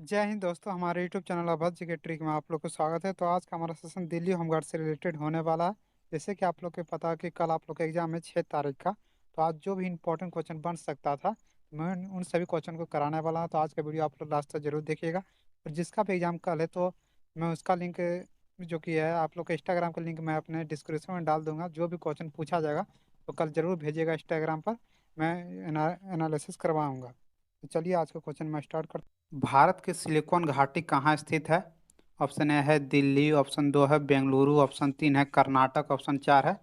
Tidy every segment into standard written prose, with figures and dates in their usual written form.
जय हिंद दोस्तों, हमारे यूट्यूब चैनल अभद्र जी के ट्रिक में आप लोग को स्वागत है। तो आज का हमारा सेशन दिल्ली होमगार्ड से रिलेटेड होने वाला है। जैसे कि आप लोग को पता है कि कल आप लोग का एग्जाम है 6 तारीख का। तो आज जो भी इंपॉर्टेंट क्वेश्चन बन सकता था, मैं उन सभी क्वेश्चन को कराने वाला हूँ। तो आज का वीडियो आप लोग लास्ट तक जरूर देखिएगा। और जिसका भी एग्जाम कल है तो मैं उसका लिंक जो कि है आप लोग का इंस्टाग्राम का लिंक मैं अपने डिस्क्रिप्शन में डाल दूंगा। जो भी क्वेश्चन पूछा जाएगा तो कल जरूर भेजिएगा इंस्टाग्राम पर, मैं एनालिसिस करवाऊंगा। तो चलिए आज का क्वेश्चन मैं स्टार्ट करता हूँ। भारत की सिलिकॉन घाटी कहाँ स्थित है? ऑप्शन ए है दिल्ली, ऑप्शन दो है बेंगलुरु, ऑप्शन तीन है कर्नाटक, ऑप्शन चार है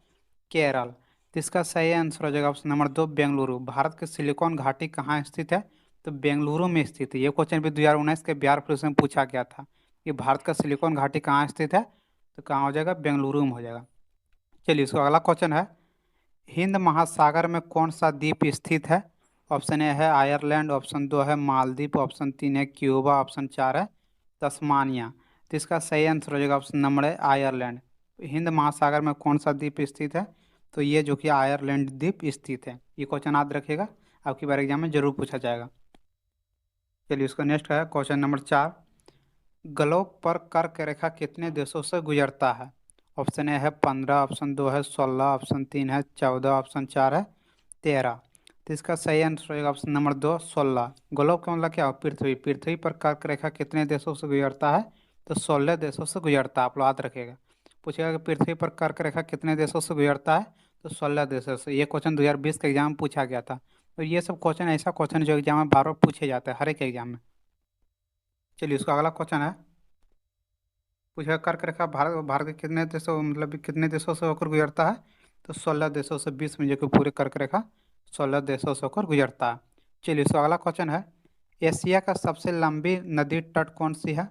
केरल। तो इसका सही आंसर हो जाएगा ऑप्शन नंबर दो, बेंगलुरु। भारत की सिलिकॉन घाटी कहाँ स्थित है? तो बेंगलुरु में स्थित है। ये क्वेश्चन भी 2019 के बिहार पुलिस में पूछा गया था कि भारत का सिलिकॉन घाटी कहाँ स्थित है। तो कहाँ हो जाएगा? बेंगलुरु में हो जाएगा। चलिए इसका अगला क्वेश्चन है, हिंद महासागर में कौन सा द्वीप स्थित है? ऑप्शन ए है आयरलैंड, ऑप्शन दो है मालदीव, ऑप्शन तीन है क्यूबा, ऑप्शन चार है तस्मानिया। तो इसका सही आंसर हो जाएगा ऑप्शन नंबर है आयरलैंड। हिंद महासागर में कौन सा द्वीप स्थित है? तो ये जो कि आयरलैंड द्वीप स्थित है। ये क्वेश्चन याद रखिएगा, आपकी बार एग्जाम में जरूर पूछा जाएगा। चलिए उसका नेक्स्ट है क्वेश्चन नंबर चार, ग्लोब पर कर्क रेखा कितने देशों से गुजरता है? ऑप्शन ए है 15, ऑप्शन दो है 16, ऑप्शन तीन है 14, ऑप्शन चार है 13। तो इसका सही आंसर होगा ऑप्शन नंबर दो, 16। ग्लोब का मतलब क्या हो? पृथ्वी। पृथ्वी पर कर्क रेखा कितने देशों से गुजरता है? तो 16 देशों से गुजरता है। आप लोग याद रखिएगा। पूछेगा कि पृथ्वी पर कर्क रेखा कितने देशों से गुजरता है? तो 16 देशों से। ये क्वेश्चन 2020 के एग्जाम में पूछा गया था। तो ये सब क्वेश्चन ऐसा क्वेश्चन जो एग्जाम में बार बार पूछे जाते हैं हर एक एग्जाम में। चलिए उसका अगला क्वेश्चन है, पूछा कर्क रेखा भारत भारत के कितने देशों मतलब कितने देशों से होकर गुजरता है? तो 16 देशों से। 20 में जो कि पूरे कर्क रेखा 16 देशों से होकर गुजरता है। चलिए इसका अगला क्वेश्चन है, एशिया का सबसे लंबी नदी तट कौन सी है?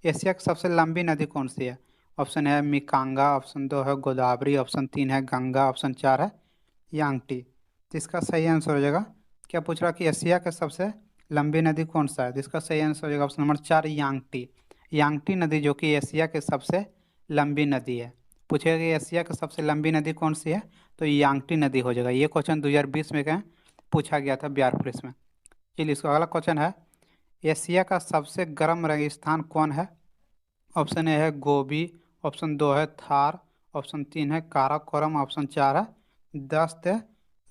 एशिया की सबसे लंबी नदी कौन सी है? ऑप्शन है मिकांगा, ऑप्शन दो है गोदावरी, ऑप्शन तीन है गंगा, ऑप्शन चार है यांगटी। तो इसका सही आंसर हो जाएगा, क्या पूछ रहा कि एशिया का सबसे लंबी नदी कौन सा है? तो इसका सही आंसर हो जाएगा ऑप्शन नंबर चार, यांगटी। यांगटी नदी जो कि एशिया की सबसे लंबी नदी है। पूछेगा कि एशिया की सबसे लंबी नदी कौन सी है? तो यांगटी नदी हो जाएगा। ये क्वेश्चन 2020 में क्या पूछा गया था बिहार पुलिस में। चलिए इसका अगला क्वेश्चन है, एशिया का सबसे गर्म रेगिस्तान कौन है? ऑप्शन ए है गोबी, ऑप्शन दो है थार, ऑप्शन तीन है काराकोरम, ऑप्शन चार है दस्त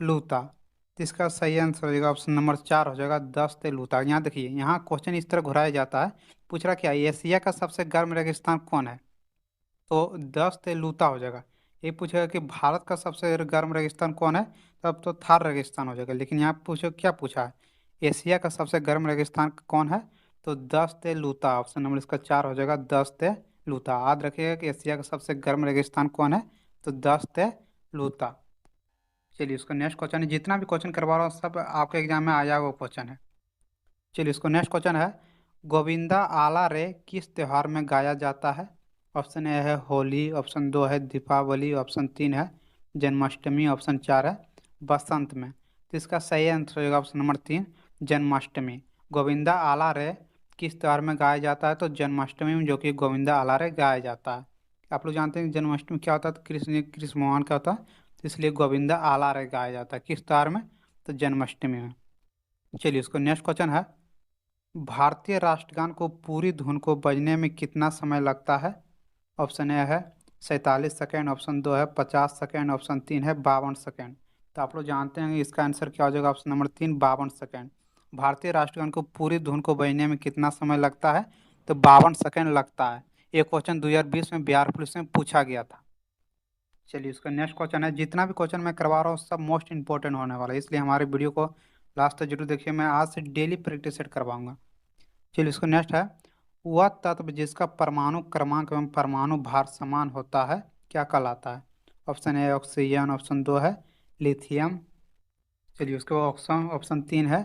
लूता। तो इसका सही आंसर हो जाएगा ऑप्शन नंबर चार हो जाएगा दस्त लूता। यहाँ देखिए, यहाँ क्वेश्चन इस तरह घुराया जाता है। पूछ रहा क्या एशिया का सबसे गर्म रेगिस्तान कौन है? तो दस्त लूता हो जाएगा। ये पूछेगा कि भारत का सबसे गर्म रेगिस्तान कौन है? तब तो थार रेगिस्तान हो जाएगा। लेकिन यहाँ पूछो क्या पूछा है, एशिया का सबसे गर्म रेगिस्तान कौन है? तो दस्त लूता। ऑप्शन नंबर इसका चार हो जाएगा दस्त लूता। याद रखिएगा कि एशिया का सबसे गर्म रेगिस्तान कौन है? तो दस्त लूता। चलिए उसका नेक्स्ट क्वेश्चन है, जितना भी क्वेश्चन करवा रहा हूँ सब आपके एग्जाम में आया हुआ क्वेश्चन है। चलिए इसको नेक्स्ट क्वेश्चन है, गोविंदा आला रे किस त्योहार में गाया जाता है? ऑप्शन ए है होली, ऑप्शन दो है दीपावली, ऑप्शन तीन है जन्माष्टमी, ऑप्शन चार है बसंत में। तो इसका सही आंसर होगा ऑप्शन नंबर तीन, जन्माष्टमी। गोविंदा आला रे किस त्योहार में गाया जाता है? तो जन्माष्टमी में, जो कि गोविंदा आला रे गाया जाता है। आप लोग जानते हैं कि जन्माष्टमी क्या होता है? तो कृष्ण भगवान का होता है। तो इसलिए गोविंदा आला रे गाया जाता है किस त्योहार में? तो जन्माष्टमी में। चलिए उसको नेक्स्ट क्वेश्चन है, भारतीय राष्ट्रगान को पूरी धुन को बजने में कितना समय लगता है? ऑप्शन ए है 47 सेकेंड, ऑप्शन दो है 50 सेकेंड, ऑप्शन तीन है 52 सेकेंड। तो आप लोग जानते हैं कि इसका आंसर क्या हो जाएगा? ऑप्शन नंबर तीन, 52 सेकेंड। भारतीय राष्ट्रगान को पूरी धुन को बजने में कितना समय लगता है? तो 52 सेकेंड लगता है। ये क्वेश्चन 2020 में बिहार पुलिस में पूछा गया था। चलिए उसका नेक्स्ट क्वेश्चन है, जितना भी क्वेश्चन मैं करवा रहा हूँ सब मोस्ट इंपॉर्टेंट होने वाला है, इसलिए हमारे वीडियो को लास्ट तक जरूर देखिए। मैं आज से डेली प्रैक्टिस सेट करवाऊंगा। चलिए इसको नेक्स्ट है, वह तत्व जिसका परमाणु क्रमांक एवं परमाणु भार समान होता है क्या कहलाता है? ऑप्शन ए ऑक्सीजन, ऑप्शन दो है लिथियम। चलिए उसके बाद ऑप्शन ऑप्शन तीन है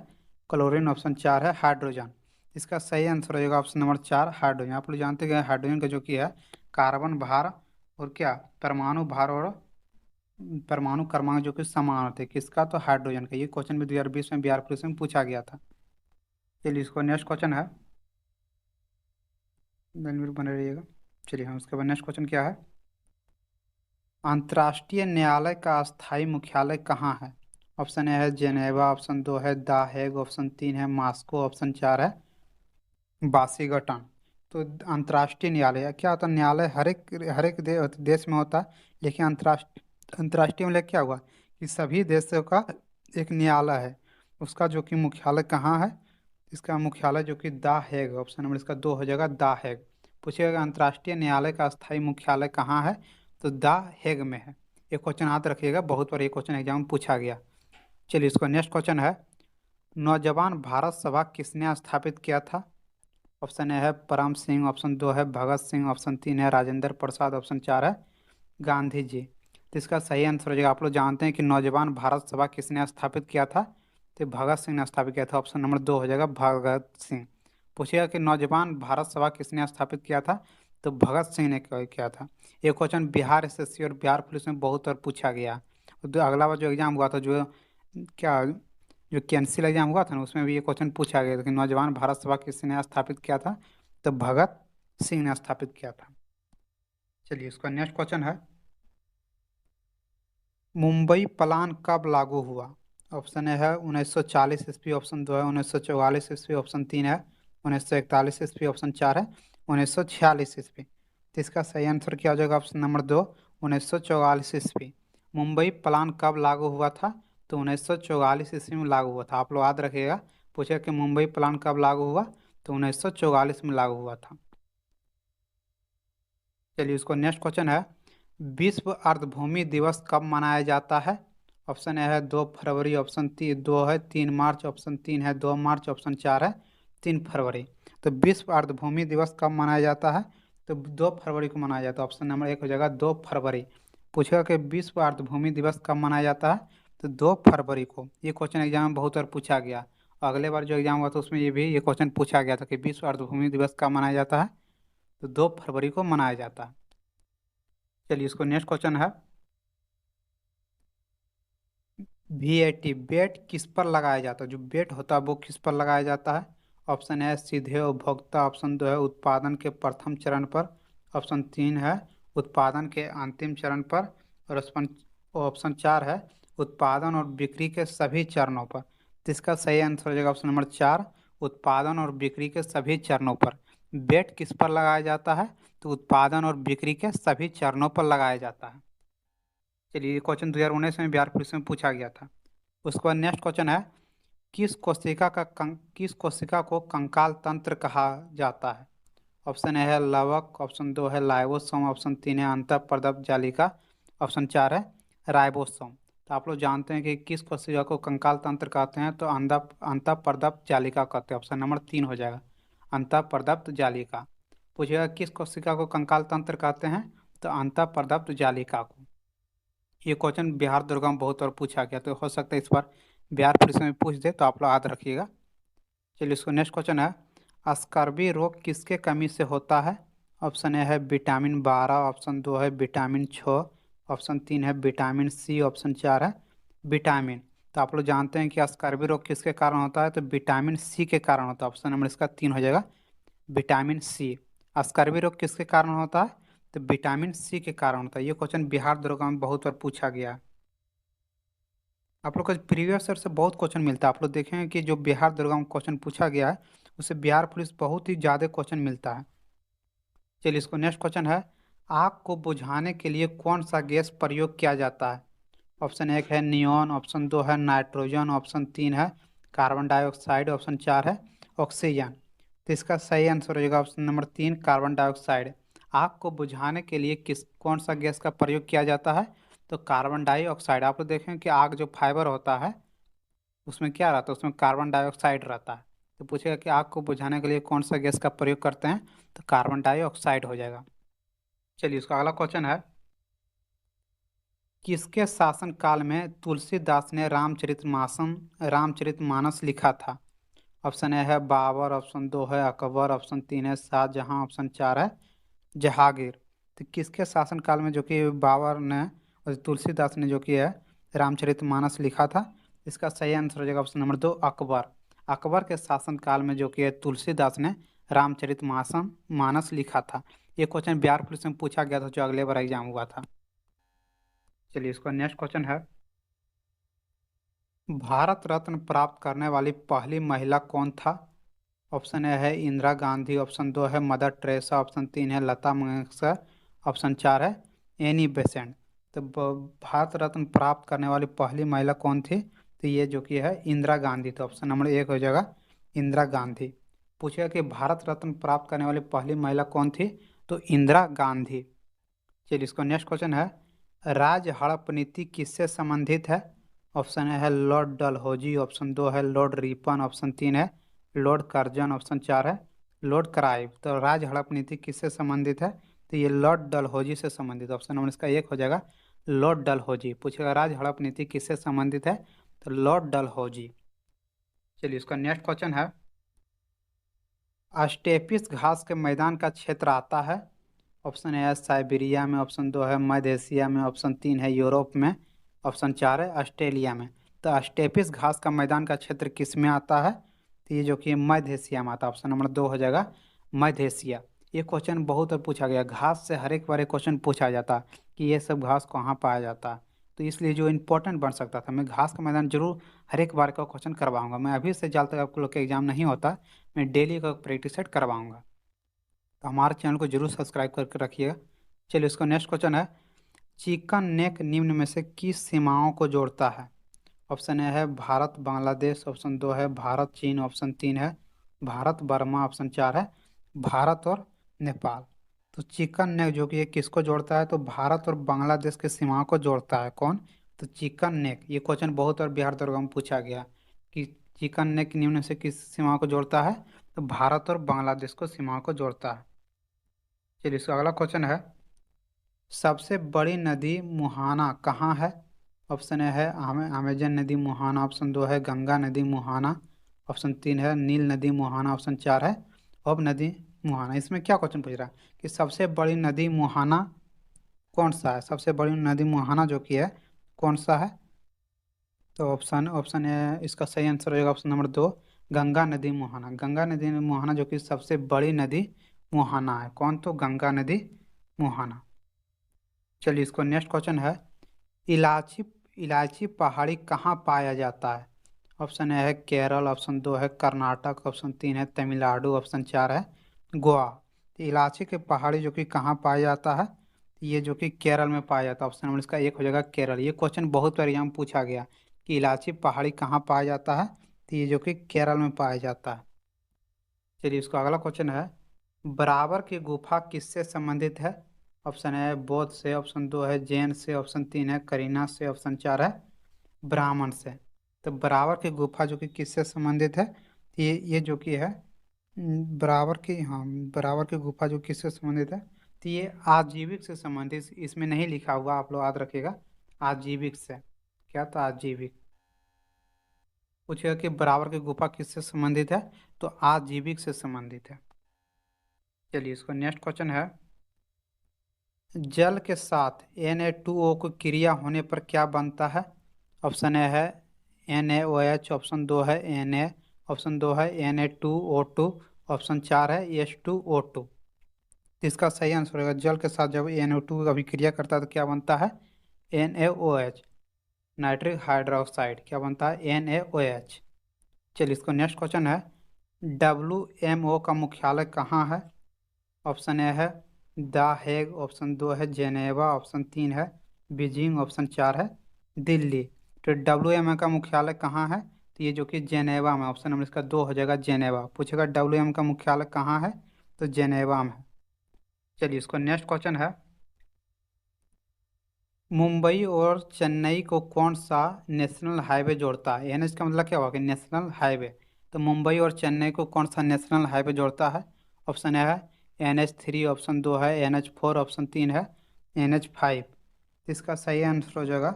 क्लोरीन, ऑप्शन चार है हाइड्रोजन। इसका सही आंसर हो जाएगा ऑप्शन नंबर चार, हाइड्रोजन। आप लोग जानते हैं हाइड्रोजन का जो कि है कार्बन भार और क्या परमाणु भार और परमाणु क्रमांक जो कि समान होते हैं किसका? तो हाइड्रोजन का। ये क्वेश्चन भी 2020 में बिहार पुलिस में पूछा गया था। चलिए इसको नेक्स्ट क्वेश्चन है, बेनिफिट बने रहिएगा। चलिए हाँ, उसके बाद नेक्स्ट क्वेश्चन क्या है, अंतर्राष्ट्रीय न्यायालय का स्थायी मुख्यालय कहाँ है? ऑप्शन ए है जेनेवा, ऑप्शन दो है द हेग, ऑप्शन तीन है मॉस्को, ऑप्शन चार है वाशिंगटन। तो अंतर्राष्ट्रीय न्यायालय क्या होता है? न्यायालय हर एक देश में होता है, लेकिन अंतर्राष्ट्रीय में क्या हुआ कि सभी देशों का एक न्यायालय है। उसका जो कि मुख्यालय कहाँ है? इसका मुख्यालय जो कि द हेग, ऑप्शन नंबर इसका 2 हो जाएगा, द हेग। पूछिएगा अंतर्राष्ट्रीय न्यायालय का स्थायी मुख्यालय कहाँ है, तो द हेग में है। ये क्वेश्चन याद रखिएगा, बहुत बार ये क्वेश्चन एग्जाम में पूछा गया। चलिए इसका नेक्स्ट क्वेश्चन है, नौजवान भारत सभा किसने स्थापित किया था? ऑप्शन ए है परम सिंह, ऑप्शन 2 है भगत सिंह, ऑप्शन 3 है राजेंद्र प्रसाद, ऑप्शन 4 है गांधी जी। तो इसका सही आंसर हो जाएगा, आप लोग जानते हैं कि नौजवान भारत सभा किसने स्थापित किया था? तो भगत सिंह ने स्थापित किया था, ऑप्शन नंबर 2 हो जाएगा भगत सिंह। पूछिएगा कि नौजवान भारत सभा किसने स्थापित किया था? तो भगत सिंह ने किया था। ये क्वेश्चन बिहार एसएससी और बिहार पुलिस में बहुत बार पूछा गया। अगला बार जो एग्जाम हुआ था, जो क्या जो कैंसिल एग्जाम हुआ था ना, उसमें भी ये क्वेश्चन पूछा गया था कि नौजवान भारत सभा किसने स्थापित किया था? तो भगत सिंह ने स्थापित किया था। चलिए इसका नेक्स्ट क्वेश्चन है, मुंबई प्लान कब लागू हुआ? ऑप्शन ए है 1940 ईस्वी, ऑप्शन 2 है 1944 ईस्वी, ऑप्शन 3 है 1941 ईस्वी, ऑप्शन 4 है 1946 ईस्वी। तो इसका सही आंसर क्या हो जाएगा? ऑप्शन नंबर 2 1944 ईस्वी। मुंबई प्लान कब लागू हुआ था? तो 1944 ईस्वी में लागू हुआ था। आप लोग याद रखिएगा, पूछे कि मुंबई प्लान कब लागू हुआ, तो 1944 में लागू हुआ था। चलिए उसको नेक्स्ट क्वेश्चन है, विश्व अर्धभूमि दिवस कब मनाया जाता है? ऑप्शन ए है 2 फरवरी, ऑप्शन 2 है 3 मार्च, ऑप्शन 3 है 2 मार्च, ऑप्शन 4 है 3 फरवरी। तो विश्व अर्धभूमि दिवस कब मनाया जाता है? तो 2 फरवरी को मनाया जाता है, ऑप्शन नंबर 1 हो जाएगा 2 फरवरी। पूछेगा कि विश्व अर्धभूमि दिवस कब मनाया जाता है? तो 2 फरवरी को। ये क्वेश्चन एग्जाम में बहुत बार पूछा गया। अगले बार जो एग्जाम हुआ था उसमें ये क्वेश्चन पूछा गया था कि विश्व अर्धभूमि दिवस कब मनाया जाता है? तो 2 फरवरी को मनाया जाता है। चलिए इसको नेक्स्ट क्वेश्चन है, VAT बेट किस पर लगाया जाता है? जो बेट होता है वो किस पर लगाया जाता है? ऑप्शन है सीधे उपभोक्ता, ऑप्शन 2 है उत्पादन के प्रथम चरण पर, ऑप्शन 3 है उत्पादन के अंतिम चरण पर, और ऑप्शन 4 है उत्पादन और बिक्री के सभी चरणों पर। तो इसका सही आंसर हो जाएगा ऑप्शन नंबर 4, उत्पादन और बिक्री के सभी चरणों पर। बेट किस पर लगाया जाता है? तो उत्पादन और बिक्री के सभी चरणों पर लगाया जाता है। चलिए ये क्वेश्चन 2019 में बिहार पुलिस में पूछा गया था। उसके बाद नेक्स्ट क्वेश्चन है, किस कोशिका को कंकाल तंत्र कहा जाता है? ऑप्शन ए है लवक, ऑप्शन 2 है लाइवोसोम, ऑप्शन 3 है अंतःपरदप जालिका, ऑप्शन 4 है राइबोसोम। तो आप लोग जानते हैं कि किस कोशिका को कंकाल तंत्र कहते हैं? तो अंतःपरदप जालिका कहते हैं, ऑप्शन नंबर 3 हो जाएगा अंतःपरदप जालिका। पूछेगा किस कोशिका को कंकाल तंत्र कहते हैं? तो अंतःपरदप जालिका को। ये क्वेश्चन बिहार दुर्गा में बहुत बार पूछा गया, तो हो सकता है इस बार बिहार पुलिस में पूछ दे, तो आप लोग याद रखिएगा। चलिए इसको नेक्स्ट क्वेश्चन है, स्कर्वी रोग किसके कमी से होता है? ऑप्शन ए है विटामिन 12, ऑप्शन 2 है विटामिन 6, ऑप्शन 3 है विटामिन C, ऑप्शन 4 है विटामिन। तो आप लोग जानते हैं कि स्कर्वी रोग किसके कारण होता है? तो विटामिन C के कारण होता है, ऑप्शन नंबर इसका 3 हो जाएगा विटामिन C। स्कर्वी रोग किसके कारण होता है? तो विटामिन C के कारण होता है। ये क्वेश्चन बिहार दरोगा में बहुत बार पूछा गया है। आप लोग को प्रीवियस ईयर से बहुत क्वेश्चन मिलता है। आप लोग देखेंगे कि जो बिहार दरोगा में क्वेश्चन पूछा गया है, उससे बिहार पुलिस बहुत ही ज़्यादा क्वेश्चन मिलता है। चलिए इसको नेक्स्ट क्वेश्चन है, आग को बुझाने के लिए कौन सा गैस प्रयोग किया जाता है? ऑप्शन 1 है नियॉन, ऑप्शन 2 है नाइट्रोजन, ऑप्शन 3 है कार्बन डाइऑक्साइड, ऑप्शन 4 है ऑक्सीजन। तो इसका सही आंसर हो जाएगा ऑप्शन नंबर 3 कार्बन डाइऑक्साइड। आग को बुझाने के लिए कौन सा गैस का प्रयोग किया जाता है? तो कार्बन डाइऑक्साइड। आप लोग देखें कि आग जो फाइबर होता है उसमें क्या रहता है? उसमें कार्बन डाइऑक्साइड रहता है। तो पूछेगा कि आग को बुझाने के लिए कौन सा गैस का प्रयोग करते हैं? तो कार्बन डाइऑक्साइड हो जाएगा। चलिए उसका अगला क्वेश्चन है, किसके शासन काल में तुलसीदास ने रामचरितमानस लिखा था? ऑप्शन ए है बाबर, ऑप्शन 2 है अकबर, ऑप्शन 3 है शाहजहां, ऑप्शन 4 है जहांगीर। तो किसके शासन काल में जो कि बाबर ने और तुलसीदास ने जो कि है रामचरितमानस लिखा था? इसका सही आंसर हो जाएगा ऑप्शन नंबर 2 अकबर। अकबर के शासन काल में जो कि है तुलसीदास ने रामचरितमानस लिखा था। ये क्वेश्चन बिहार पुलिस में पूछा गया था जो अगले बार एग्जाम हुआ था। चलिए इसका नेक्स्ट क्वेश्चन है, भारत रत्न प्राप्त करने वाली पहली महिला कौन था? ऑप्शन ए है इंदिरा गांधी, ऑप्शन 2 है मदर टेरेसा, ऑप्शन 3 है लता मंगेशकर, ऑप्शन 4 है एनी बेसेंट। तो भारत रत्न प्राप्त करने वाली पहली महिला कौन थी? तो ये जो कि है इंदिरा गांधी। तो ऑप्शन नंबर 1 हो जाएगा इंदिरा गांधी। पूछेगा कि भारत रत्न प्राप्त करने वाली पहली महिला कौन थी? तो इंदिरा गांधी। चलिए इसको नेक्स्ट क्वेश्चन है, राज हड़प नीति किससे संबंधित है? ऑप्शन ए है लॉर्ड डलहौजी, ऑप्शन 2 है लॉर्ड रिपन, ऑप्शन 3 है लॉर्ड कर्जन, ऑप्शन 4 है लॉर्ड क्राइव। तो राज हड़प नीति किससे संबंधित है? तो ये लॉर्ड डलहौजी से संबंधित। ऑप्शन नंबर इसका 1 हो जाएगा लॉर्ड डलहौजी। पूछेगा राज हड़प नीति किससे संबंधित है? तो लॉर्ड डलहौजी। चलिए इसका नेक्स्ट क्वेश्चन है, स्टेपिस घास के मैदान का क्षेत्र आता है? ऑप्शन ए है साइबेरिया में, ऑप्शन 2 है मध्य एशिया में, ऑप्शन 3 है यूरोप में, ऑप्शन 4 है ऑस्ट्रेलिया में। तो स्टेपिस घास का मैदान का क्षेत्र किस में आता है? तो ये जो कि मध्य एशिया में आता है। ऑप्शन नंबर 2 हो जाएगा मध्य एशिया। ये क्वेश्चन बहुत बार पूछा गया, घास से हर एक बार क्वेश्चन पूछा जाता कि ये सब घास कहाँ पाया जाता है। तो इसलिए जो इंपॉर्टेंट बन सकता था, मैं घास का मैदान जरूर हर एक बार का क्वेश्चन करवाऊंगा। मैं अभी से जब तक आप लोग का एग्जाम नहीं होता, मैं डेली का प्रैक्टिस सेट करवाऊंगा। तो हमारे चैनल को जरूर सब्सक्राइब करके रखिएगा। चलिए इसका नेक्स्ट क्वेश्चन है, चिकन नेक निम्न में से किस सीमाओं को जोड़ता है? ऑप्शन ए है भारत बांग्लादेश, ऑप्शन 2 है भारत चीन, ऑप्शन 3 है भारत बर्मा, ऑप्शन 4 है भारत और नेपाल। तो चिकन नेक जो कि ये किसको जोड़ता है? तो भारत और बांग्लादेश की सीमाओं को जोड़ता है। कौन? तो चिकन नेक। ये क्वेश्चन बहुत बार बिहार दरोगा में पूछा गया कि चिकन नेक निम्न से किस सीमाओं को जोड़ता है? तो भारत और बांग्लादेश को सीमाओं को जोड़ता है। चलिए इसका अगला क्वेश्चन है, सबसे बड़ी नदी मुहाना कहाँ है? ऑप्शन ए है अमेजन नदी मुहाना, ऑप्शन 2 है गंगा नदी मुहाना, ऑप्शन 3 है नील नदी मुहाना, ऑप्शन 4 है अब नदी मुहाना। इसमें क्या क्वेश्चन पूछ रहा है कि सबसे बड़ी नदी मुहाना कौन सा है? सबसे बड़ी नदी मुहाना जो कि है कौन सा है? तो ऑप्शन ऑप्शन ए इसका सही आंसर होगा ऑप्शन नंबर 2 गंगा नदी मुहाना। गंगा नदी मुहाना जो कि सबसे बड़ी नदी मुहाना है। कौन? तो गंगा नदी मुहाना। चलिए इसको नेक्स्ट क्वेश्चन है, इलायची इलायची पहाड़ी कहाँ पाया जाता है? ऑप्शन ए है केरल, ऑप्शन 2 है कर्नाटक, ऑप्शन 3 है तमिलनाडु, ऑप्शन 4 है गोवा। तो इलायची के पहाड़ी जो कि कहाँ पाया जाता है? ये जो कि केरल में पाया जाता है। ऑप्शन नंबर इसका 1 हो जाएगा केरल। ये क्वेश्चन बहुत बार एग्जाम पूछा गया कि इलायची पहाड़ी कहाँ पाया जाता है? तो ये जो कि केरल में पाया जाता है। चलिए इसका अगला क्वेश्चन है, बराबर की गुफा किससे संबंधित है? ऑप्शन है बौद्ध से, ऑप्शन 2 है जैन से, ऑप्शन 3 है करीना से, ऑप्शन 4 है ब्राह्मण से। तो बराबर की गुफा जो कि किससे संबंधित है? ये जो कि है बराबर की, हाँ, बराबर की गुफा जो किससे संबंधित है? तो ये आजीविक से संबंधित, इसमें नहीं लिखा हुआ, आप लोग याद रखिएगा आजीविक से। क्या? तो आजीविक। पूछेगा कि बराबर की गुफा किससे संबंधित है? तो आजीविक से संबंधित है। चलिए इसको नेक्स्ट क्वेश्चन है, जल के साथ Na2O को क्रिया होने पर क्या बनता है? ऑप्शन ए है NaOH, ऑप्शन 2 है Na, ऑप्शन 2 है Na2O2, ऑप्शन 4 है H2O2। इसका सही आंसर होगा, जल के साथ जब NO2 का अभिक्रिया करता है तो क्या बनता है? NaOH, nitric hydroxide. क्या बनता है? NaOH। चलिए इसको नेक्स्ट क्वेश्चन है, WMO का मुख्यालय कहाँ है? ऑप्शन ए है द हेग, ऑप्शन 2 है जेनेवा, ऑप्शन 3 है बीजिंग, ऑप्शन 4 है दिल्ली। तो WMO का मुख्यालय कहाँ है? तो ये जो कि जेनेवा में। ऑप्शन नंबर इसका 2 हो जाएगा जेनेवा। पूछेगा WMO का मुख्यालय कहाँ है? तो जेनेवा में। चलिए इसको नेक्स्ट क्वेश्चन है, मुंबई और चेन्नई को कौन सा नेशनल हाईवे जोड़ता है? एनएच का मतलब क्या हुआ कि नेशनल हाईवे। तो मुंबई और चेन्नई को कौन सा नेशनल हाईवे जोड़ता है? ऑप्शन ए है NH3, ऑप्शन 2 है NH4, ऑप्शन 3 है NH5। इसका सही आंसर हो जाएगा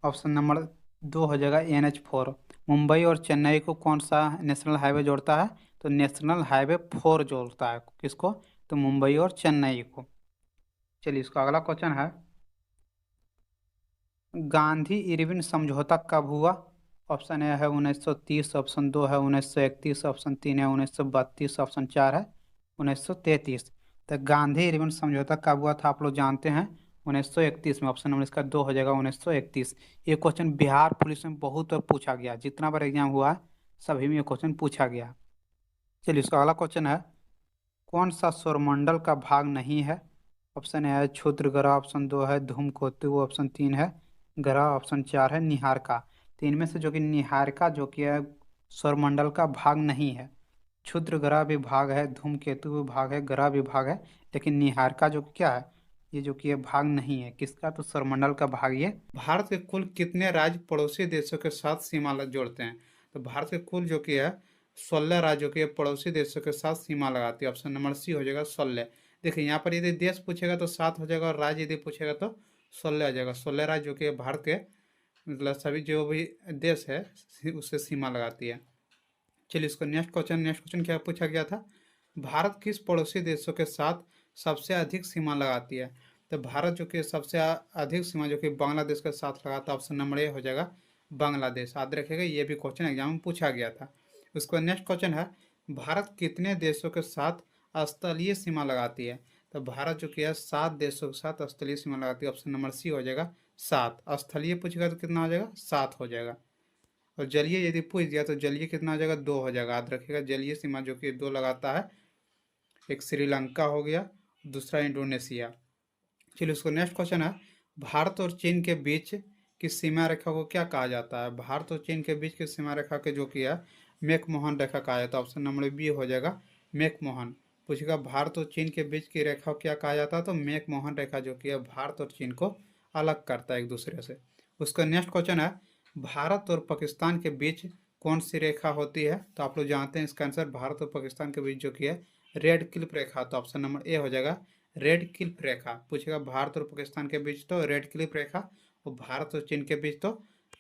ऑप्शन नंबर 2 हो जाएगा NH4। मुंबई और चेन्नई को कौन सा नेशनल हाईवे जोड़ता है? तो नेशनल हाईवे 4 जोड़ता है। किसको? तो मुंबई और चेन्नई को। चलिए इसका अगला क्वेश्चन है, गांधी इरविन समझौता कब हुआ? ऑप्शन ए है 1930, ऑप्शन 2 है 1931, ऑप्शन 3 है 1932, ऑप्शन 4 है 1933। तो गांधी इरविन समझौता कब हुआ था? आप लोग जानते हैं 1931 में। ऑप्शन नंबर इसका 2 हो जाएगा 1931। ये क्वेश्चन बिहार पुलिस में बहुत बार पूछा गया, जितना बार एग्जाम हुआ है सभी में ये क्वेश्चन पूछा गया। चलिए, इसका अगला क्वेश्चन है, कौन सा सौरमंडल का भाग नहीं है? ऑप्शन ए है क्षुद्र ग्रह, ऑप्शन दो है धूमकेतु, ऑप्शन तीन है ग्रह, ऑप्शन चार है निहारिका। तो इनमें से जो कि निहारिका जो कि है सौरमंडल का भाग नहीं है। क्षुद्र ग्रह भी भाग है, धूमकेतु भी भाग है, ग्रह भी भाग है, लेकिन निहारिका जो कि क्या है, ये जो कि ये भाग नहीं है किसका, तो सौरमंडल का भाग ये। भारत के कुल कितने राज्य पड़ोसी देशों के साथ सीमा जोड़ते हैं? तो भारत के कुल जो कि है 16 राज्यों के पड़ोसी देशों के साथ सीमा लगाती है। ऑप्शन नंबर सी हो जाएगा 16। देखिए यहाँ पर यदि देश पूछेगा तो 7 हो जाएगा, और राज्य यदि पूछेगा तो 16 हो जाएगा। 16 राज्य जो कि भारत के मतलब सभी जो भी देश है उससे सीमा लगाती है। चलिए, इसको नेक्स्ट क्वेश्चन क्या पूछा गया था, भारत किस पड़ोसी देशों के साथ सबसे अधिक सीमा लगाती है? तो भारत जो कि सबसे अधिक सीमा जो कि बांग्लादेश के साथ लगाता है। ऑप्शन नंबर ए हो जाएगा बांग्लादेश। याद रखिएगा, ये भी क्वेश्चन एग्जाम में पूछा गया था। उसका नेक्स्ट क्वेश्चन है, भारत कितने देशों के साथ स्थलीय सीमा लगाती है? तो भारत जो कि है 7 देशों के साथ स्थलीय सीमा लगाती है। ऑप्शन नंबर सी हो जाएगा 7। स्थलीय पूछेगा तो कितना हो जाएगा, 7 हो जाएगा। और जलीय यदि पूछ दिया तो जलीय कितना हो जाएगा, 2 हो जाएगा। याद रखिएगा, जलीय सीमा जो कि 2 लगाता है, एक श्रीलंका हो गया, दूसरा इंडोनेशिया। चलिए, उसको नेक्स्ट क्वेश्चन है, भारत और चीन के बीच की सीमा रेखा को क्या कहा जाता है? भारत और चीन के बीच की सीमा रेखा के जो कि है मैकमोहन रेखा कहा जाता है। ऑप्शन नंबर बी हो जाएगा मैकमोहन। पूछेगा भारत और चीन के बीच की रेखा को क्या कहा जाता है, तो मैकमोहन रेखा जो कि है भारत और चीन को अलग करता है एक दूसरे से। उसका नेक्स्ट क्वेश्चन है, भारत और पाकिस्तान के बीच कौन सी रेखा होती है? तो आप लोग जानते हैं इसका आंसर, भारत और पाकिस्तान के बीच जो कि है रेड क्लिफ रेखा। तो ऑप्शन नंबर ए हो जाएगा रेड क्लिफ रेखा। पूछेगा भारत और पाकिस्तान के बीच तो रेड क्लिफ रेखा, और भारत और चीन के बीच तो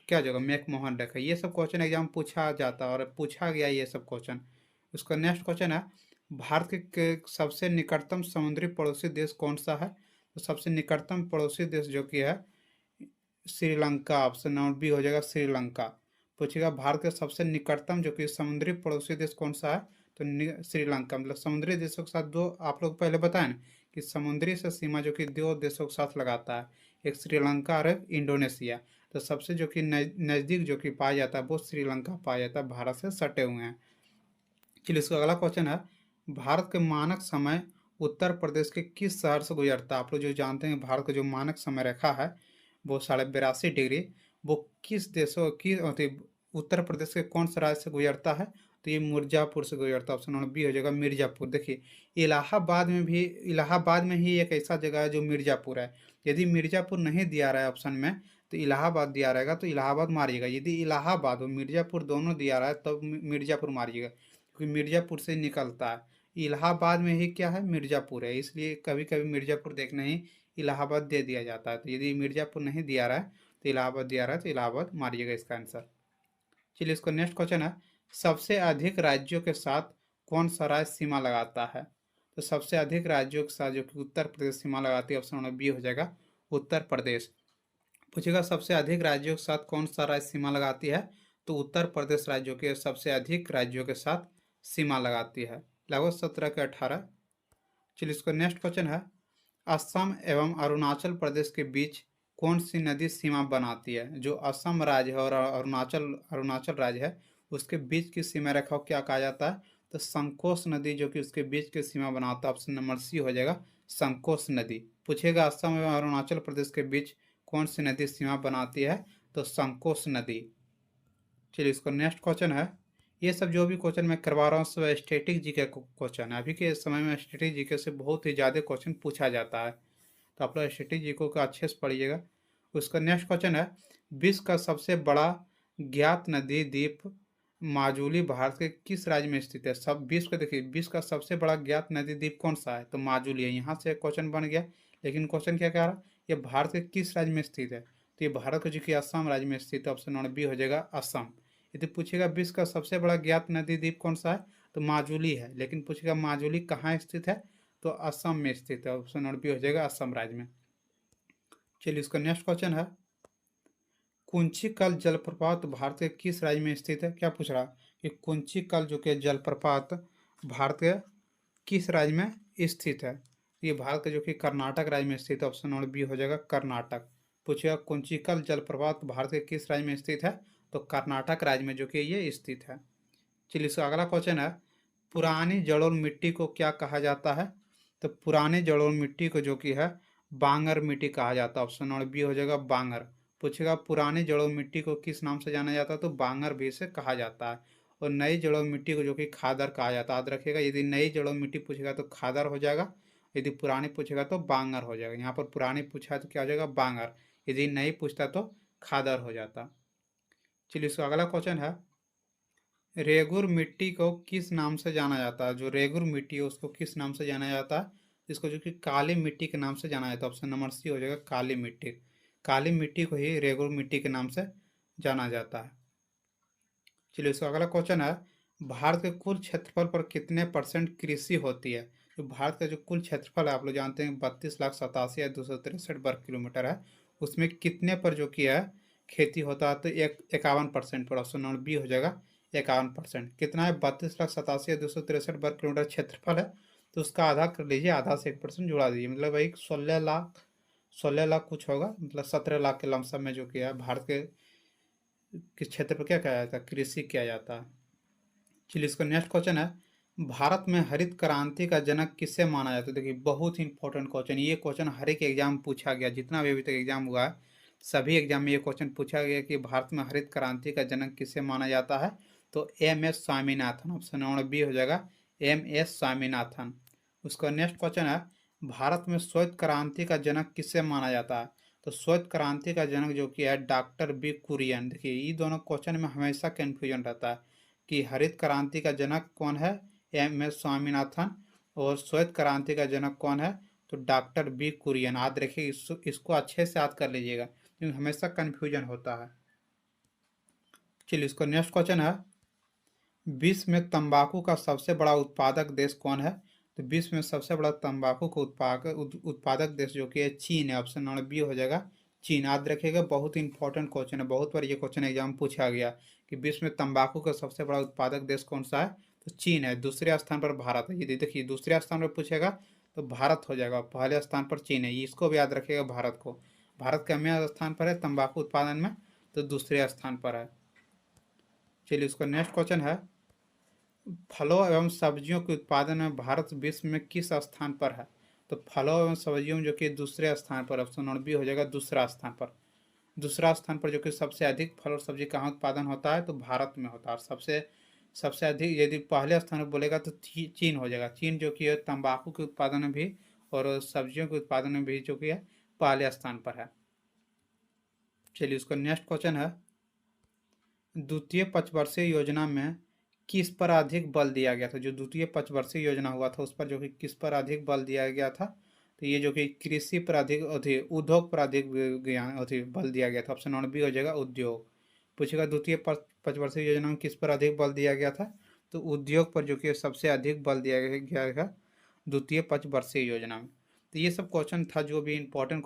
क्या होगा, मैकमोहन रेखा। ये सब क्वेश्चन एग्जाम पूछा जाता है और पूछा गया ये सब क्वेश्चन। उसका नेक्स्ट क्वेश्चन है, भारत के सबसे निकटतम समुद्री पड़ोसी देश कौन सा है? तो सबसे निकटतम पड़ोसी देश जो कि है श्रीलंका। ऑप्शन नंबर बी हो जाएगा श्रीलंका। पूछेगा भारत के सबसे निकटतम जो कि समुद्री पड़ोसी देश कौन सा है? तो श्रीलंका। मतलब समुद्री देशों के साथ दो, आप लोग पहले बताएं ना कि समुद्री से सीमा जो कि दो देशों के साथ लगाता है, एक श्रीलंका और एक इंडोनेशिया। तो सबसे जो कि नज़दीक जो कि पाया जाता है वो श्रीलंका पाया जाता है, भारत से सटे हुए हैं। चलिए, इसका अगला क्वेश्चन है, भारत के मानक समय उत्तर प्रदेश के किस शहर से गुजरता है? आप लोग जो जानते हैं भारत का जो मानक समय रेखा है वो 82.5 डिग्री, वो किस देशों की उत्तर प्रदेश के कौन से राज्य से गुजरता है? तो ये मिर्जापुर से गुजरता है। ऑप्शन नंबर बी हो जाएगा मिर्जापुर। देखिए, इलाहाबाद में ही एक ऐसा जगह है जो मिर्जापुर है। यदि मिर्जापुर नहीं दिया रहा है ऑप्शन में तो इलाहाबाद दिया रहेगा, तो इलाहाबाद मारिएगा। यदि इलाहाबाद और मिर्जापुर दोनों दिया रहा है तब मिर्जापुर मारिएगा, क्योंकि मिर्जापुर से निकलता है। इलाहाबाद में ही क्या है, मिर्जापुर है, इसलिए कभी कभी मिर्जापुर देखना ही इलाहाबाद दे दिया जाता है। तो यदि मिर्जापुर नहीं दिया रहा है तो इलाहाबाद दिया रहा है, तो इलाहाबाद मारिएगा इसका आंसर। चलिए, इसको नेक्स्ट क्वेश्चन है, सबसे अधिक राज्यों के साथ कौन सा राज्य सीमा लगाता है? तो सबसे अधिक राज्यों के साथ जो कि उत्तर प्रदेश सीमा लगाती है। ऑप्शन नंबर बी हो जाएगा उत्तर प्रदेश। पूछेगा सबसे अधिक राज्यों के साथ कौन सा राज्य सीमा लगाती है? तो उत्तर प्रदेश राज्यों के सबसे अधिक राज्यों के साथ सीमा लगाती है, लगभग 17 के 18। चलिए, इसको नेक्स्ट क्वेश्चन है, असम एवं अरुणाचल प्रदेश के बीच कौन सी नदी सीमा बनाती है? जो असम राज्य है और अरुणाचल अरुणाचल राज्य है उसके बीच की सीमा रेखा को क्या कहा जाता है? तो संकोश नदी जो कि उसके बीच की सीमा बनाता है। ऑप्शन नंबर सी हो जाएगा संकोश नदी। पूछेगा असम एवं अरुणाचल प्रदेश के बीच कौन सी नदी सीमा बनाती है? तो संकोश नदी। चलिए, इसको नेक्स्ट क्वेश्चन है, ये सब जो भी क्वेश्चन मैं करवा रहा हूँ सब स्टैटिक जीके क्वेश्चन है। अभी के समय में स्टैटिक जीके से बहुत ही ज़्यादा क्वेश्चन पूछा जाता है, तो आप लोग स्टैटिक जीके को अच्छे से पढ़िएगा। उसका नेक्स्ट क्वेश्चन है, विश्व का सबसे बड़ा ज्ञात नदी द्वीप माजुली भारत के किस राज्य में स्थित है? सब विश्व का देखिए, विश्व का सबसे बड़ा ज्ञात नदी द्वीप कौन सा है? तो माजुली है। यहाँ से क्वेश्चन बन गया, लेकिन क्वेश्चन क्या कह रहा है, ये भारत के किस राज्य में स्थित है? तो ये भारत का जो कि असम राज्य में स्थित है। ऑप्शन नंबर बी हो जाएगा असम। यदि पूछेगा विश्व का सबसे बड़ा ज्ञात नदी द्वीप कौन सा है? तो माजुली है, लेकिन पूछेगा माजुली कहाँ स्थित है? तो असम में स्थित है। ऑप्शन नंबर बी हो जाएगा असम राज्य में। चलिए, इसका नेक्स्ट क्वेश्चन है, कुंचिकल जलप्रपात भारत के किस राज्य में स्थित है? क्या पूछ रहा कि कुंचिकल जो कि जलप्रपात भारत के किस राज्य में स्थित है? ये भारत के जो कि कर्नाटक राज्य में स्थित है। ऑप्शन नंबर बी हो जाएगा कर्नाटक। पूछेगा कुंचिकल जलप्रपात भारत के किस राज्य में स्थित है? तो कर्नाटक राज्य में जो कि ये स्थित है। चलिए, इसका अगला क्वेश्चन है, पुरानी जलोढ़ मिट्टी को क्या कहा जाता है? तो पुरानी जलोढ़ मिट्टी को जो कि है बांगर मिट्टी कहा जाता है। ऑप्शन नंबर बी हो जाएगा बांगर। पूछेगा पुरानी जलोढ़ मिट्टी को किस नाम से जाना जाता है? तो बांगर भी से कहा जाता है। और नई जलोढ़ मिट्टी को जो कि खादर कहा जाता है। याद रखिएगा, यदि नई जलोढ़ मिट्टी पूछेगा तो खादर हो जाएगा, यदि पुरानी पूछेगा तो बांगर हो जाएगा। यहाँ पर पुरानी पूछा है तो क्या हो जाएगा? बांगर। यदि नई पूछता तो खादर हो जाता। चलिए, इसका अगला क्वेश्चन है, रेगुर मिट्टी को किस नाम से जाना जाता है? जो रेगुर मिट्टी है उसको किस नाम से जाना जाता है? इसको जो कि काली मिट्टी के नाम से जाना जाता है। ऑप्शन नंबर सी हो जाएगा काली मिट्टी। काली मिट्टी को ही रेगुर मिट्टी के नाम से जाना जाता है। चलिए, इसका अगला क्वेश्चन है, भारत के कुल क्षेत्रफल पर कितने % कृषि होती है? जो भारत का जो कुल क्षेत्रफल है, आप लोग जानते हैं 32,87,263 वर्ग किलोमीटर है, उसमें कितने पर जो कि है खेती होता है? तो 51% पर। ऑप्शन नंबर बी हो जाएगा 51%। कितना है? 32,87,263 वर्ग किलोमीटर क्षेत्रफल है, तो उसका आधा कर लीजिए, आधा से 1% जुड़ा दीजिए, मतलब वही 16 लाख कुछ होगा, मतलब 17 लाख के लमसम में जो कि है भारत के किस क्षेत्र पर क्या किया जाता है? कृषि किया जाता है। चलिए, इसका नेक्स्ट क्वेश्चन है, भारत में हरित क्रांति का जनक किसे माना जाता है? देखिए, बहुत ही इंपॉर्टेंट क्वेश्चन। ये क्वेश्चन हर एक एग्जाम पूछा गया, जितना भी अभी तक एग्जाम हुआ है सभी एग्जाम में ये क्वेश्चन पूछा गया कि भारत में हरित क्रांति का जनक किसे माना जाता है? तो MS Swaminathan. Option number B हो जाएगा MS स्वामीनाथन। उसका नेक्स्ट क्वेश्चन है, भारत में श्वेत क्रांति का जनक किसे माना जाता है? तो श्वेत क्रांति का जनक जो कि है डॉक्टर बी कुरियन। देखिए, ये दोनों क्वेश्चन में हमेशा कन्फ्यूजन रहता है कि हरित क्रांति का जनक कौन है? MS स्वामीनाथन। और श्वेत क्रांति का जनक कौन है? तो डॉक्टर बी कुरियन। याद रखिए, इसको अच्छे से याद कर लीजिएगा क्योंकि हमेशा कन्फ्यूजन होता है। चलिए, इसका नेक्स्ट क्वेश्चन है, विश्व में तंबाकू का सबसे बड़ा उत्पादक देश कौन है? तो विश्व में सबसे बड़ा तंबाकू का उत्पादक देश जो कि है चीन है। ऑप्शन नंबर बी हो जाएगा चीन। याद रखिएगा, बहुत ही इंपॉर्टेंट क्वेश्चन है, बहुत बार ये क्वेश्चन एग्जाम पूछा गया कि विश्व में तंबाकू का सबसे बड़ा उत्पादक देश कौन सा है? तो चीन है। दूसरे स्थान पर भारत है। यदि देखिए दूसरे स्थान पर पूछेगा तो भारत हो जाएगा, पहले स्थान पर चीन है। इसको भी याद रखिएगा, भारत को। भारत कितने स्थान पर है तंबाकू उत्पादन में? तो दूसरे स्थान पर है। चलिए, उसका नेक्स्ट क्वेश्चन है, फलों एवं सब्जियों के उत्पादन में भारत विश्व में किस स्थान पर है? तो फलों एवं सब्जियों में जो कि दूसरे स्थान पर। ऑप्शन नंबर बी हो जाएगा दूसरा स्थान पर। दूसरा स्थान पर जो कि सबसे अधिक फल और सब्जी कहाँ उत्पादन होता है? तो भारत में होता है। सबसे सबसे अधिक यदि पहले स्थान पर बोलेगा तो चीन हो जाएगा। चीन जो कि है तंबाकू के उत्पादन में भी और सब्जियों के उत्पादन में भी जो कि है पहले स्थान पर है। चलिए, उसका नेक्स्ट क्वेश्चन है, द्वितीय पंचवर्षीय योजना में किस पर अधिक बल दिया गया था? जो द्वितीय पंचवर्षीय योजना हुआ था उस पर जो कि किस पर अधिक बल दिया गया था? तो ये जो कि कृषि पर अधिक उद्योग पर अधिक अधिक बल दिया गया था। ऑप्शन नंबर बी हो जाएगा उद्योग। पूछेगा द्वितीय पंचवर्षीय योजना में किस पर अधिक बल दिया गया था? तो उद्योग पर जो कि सबसे अधिक बल दिया गया था द्वितीय पंचवर्षीय योजना में। तो ये सब क्वेश्चन था जो भी इंपॉर्टेंट